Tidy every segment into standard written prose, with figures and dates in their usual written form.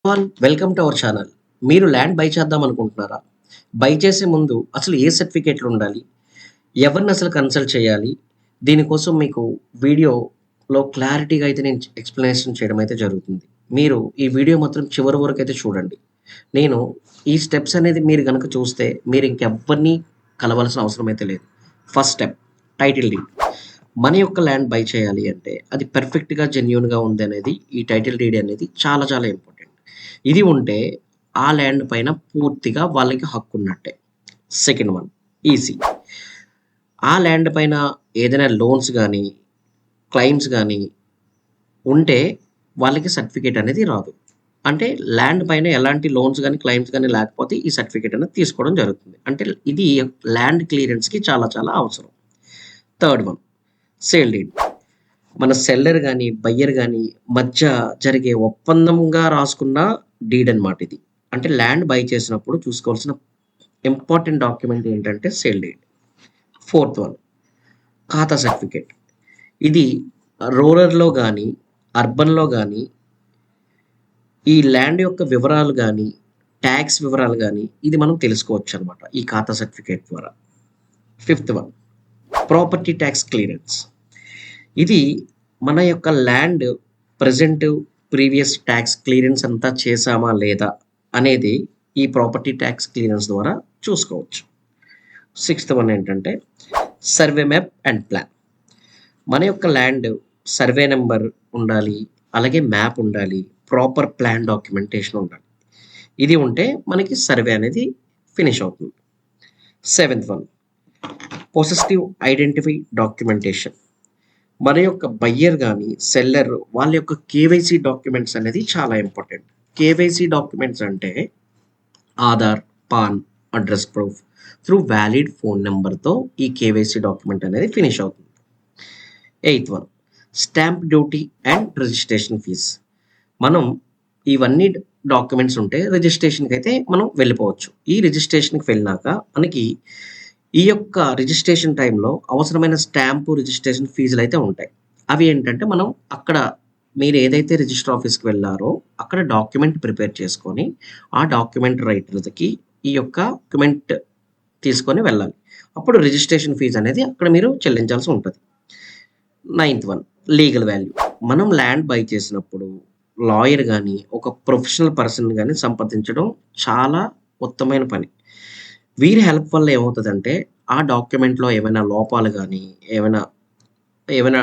Welcome to our channel. మీరు land by చేద్దాం అనుకుంటున్నారా? బై చేసే ముందు అసలు ఏ సర్టిఫికేట్లు ఉండాలి? ఎవరిని అసలు కన్సల్ట్ చేయాలి? దీనికోసం మీకు వీడియోలో క్లారిటీగా అయితే నేను ఎక్స్‌ప్లనేషన్ చేయడం అయితే జరుగుతుంది. మీరు ఈ వీడియో మాత్రం చివరి వరకైతే చూడండి. నేను ఈ స్టెప్స్ అనేది మీరు గనక చూస్తే మీరు ఇంకెవ్వరిని కలవాల్సిన అవసరం అయితే లేదు. First step title deed. మన యొక్క ల్యాండ్ బై చేయాలి అంటే అది పర్ఫెక్ట్‌గా, జెన్యూన్‌గా ఉందనేది ఈ టైటిల్ డీడ్ అనేది చాలా చాలా ఇంపార్టెంట్. ఇది ఉంటే ఆ ల్యాండ్ పైన పూర్తిగా వాళ్ళకి హక్కున్నట్టే. Second one EC. ఆ ల్యాండ్ పైన ఏదైనా లోన్స్ గానీ, క్లెయిమ్స్ గానీ ఉంటే వాళ్ళకి సర్టిఫికేట్ అనేది రాదు. అంటే ల్యాండ్ పైన ఎలాంటి లోన్స్ గానీ, క్లెయిమ్స్ గానీ లేకపోతే ఈ సర్టిఫికేట్ అనేది తీసుకోవడం జరుగుతుంది. అంటే ఇది ల్యాండ్ క్లియరెన్స్‌కి చాలా చాలా అవసరం. Third one sale deed. మన సెల్లర్ గాని, బయ్యర్ గాని మధ్య జరిగే ఒప్పందంగా రాసుకున్న డీడ్ అన్నమాట ఇది. అంటే ల్యాండ్ బై చేసినప్పుడు చూసుకోవాల్సిన ఇంపార్టెంట్ డాక్యుమెంట్ ఏంటంటే సేల్ డీడ్. ఫోర్త్ వన్ ఖాతా సర్టిఫికేట్. ఇది రూరల్‌లో గాని, అర్బన్‌లో గాని ఈ ల్యాండ్ యొక్క వివరాలు గాని, టాక్స్ వివరాలు గాని ఇది మనం తెలుసుకోవచ్చనమాట ఈ ఖాతా సర్టిఫికేట్ ద్వారా. Fifth one property tax clearance. ఇది మన యొక్క land present, previous talks clearance అంతా చేశామా లేదా అనేది ఈ ప్రాపర్టీ టాక్స్ క్లియరెన్స్ ద్వారా చూసుకోవచ్చు. సిక్స్త్ వన్ ఏంటంటే సర్వే మ్యాప్ అండ్ ప్లాన్. మన యొక్క ల్యాండ్ సర్వే నెంబర్ ఉండాలి, అలాగే మ్యాప్ ఉండాలి, ప్రాపర్ ప్లాన్ డాక్యుమెంటేషన్ ఉండాలి. ఇది ఉంటే మనకి సర్వే అనేది ఫినిష్ అవుతుంది. Seventh one possessive identify documentation. మన యొక్క బయ్యర్ గాని, సెల్లర్ వాళ్ళ యొక్క కేవైసీ డాక్యుమెంట్స్ అనేది చాలా ఇంపార్టెంట్. కేవైసీ డాక్యుమెంట్స్ అంటే Aadhaar, pan, address proof through valid phone నెంబర్‌తో ఈ కేవైసీ డాక్యుమెంట్ అనేది ఫినిష్ అవుతుంది. Eighth one stamp duty and registration fees. మనం ఇవన్నీ డాక్యుమెంట్స్ ఉంటే రిజిస్ట్రేషన్‌కి అయితే మనం వెళ్ళిపోవచ్చు. ఈ రిజిస్ట్రేషన్‌కి వెళ్ళినాక మనకి ఈ యొక్క రిజిస్ట్రేషన్ టైంలో అవసరమైన స్టాంపు, రిజిస్ట్రేషన్ ఫీజులైతే ఉంటాయి. అవి ఏంటంటే మనం అక్కడ మీరు ఏదైతే రిజిస్టర్ ఆఫీస్‌కి వెళ్లారో అక్కడ డాక్యుమెంట్ ప్రిపేర్ చేసుకొని, ఆ డాక్యుమెంట్ రైటర్‌కి ఈ యొక్క డాక్యుమెంట్ తీసుకొని వెళ్ళాలి. అప్పుడు రిజిస్ట్రేషన్ ఫీజ్ అనేది అక్కడ మీరు చెల్లించాల్సి ఉంటది. Ninth one legal value. మనం ల్యాండ్ బై చేసినప్పుడు లాయర్ గాని, ఒక ప్రొఫెషనల్ పర్సన్ గాని సంప్రదించడం చాలా ఉత్తమమైన పని. వీరి హెల్ప్ వల్ల ఏమవుతదంటే, ఆ డాక్యుమెంట్‌లో ఏమైనా లోపాలు గాని, ఏమైనా ఏమైనా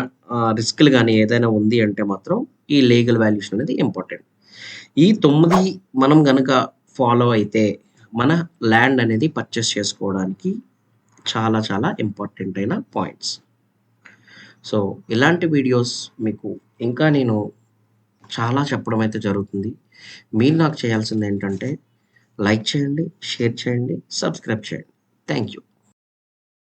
రిస్క్‌లు గాని ఏదైనా ఉంది అంటే మాత్రం ఈ లీగల్ వాల్యుయేషన్ అనేది ఇంపార్టెంట్. ఈ 9 మనం గనక ఫాలో అయితే మన ల్యాండ్ అనేది పర్చేస్ చేసుకోవడానికి చాలా చాలా ఇంపార్టెంట్ అయిన పాయింట్స్. సో, ఇలాంటి వీడియోస్ మీకు ఇంకా నేను చాలా చెప్పడం అయితే జరుగుతుంది. మీరు నాకు చేయాల్సిందేంటంటే లైక్ చేయండి, షేర్ చేయండి, సబ్స్క్రైబ్ చేయండి. Thank you.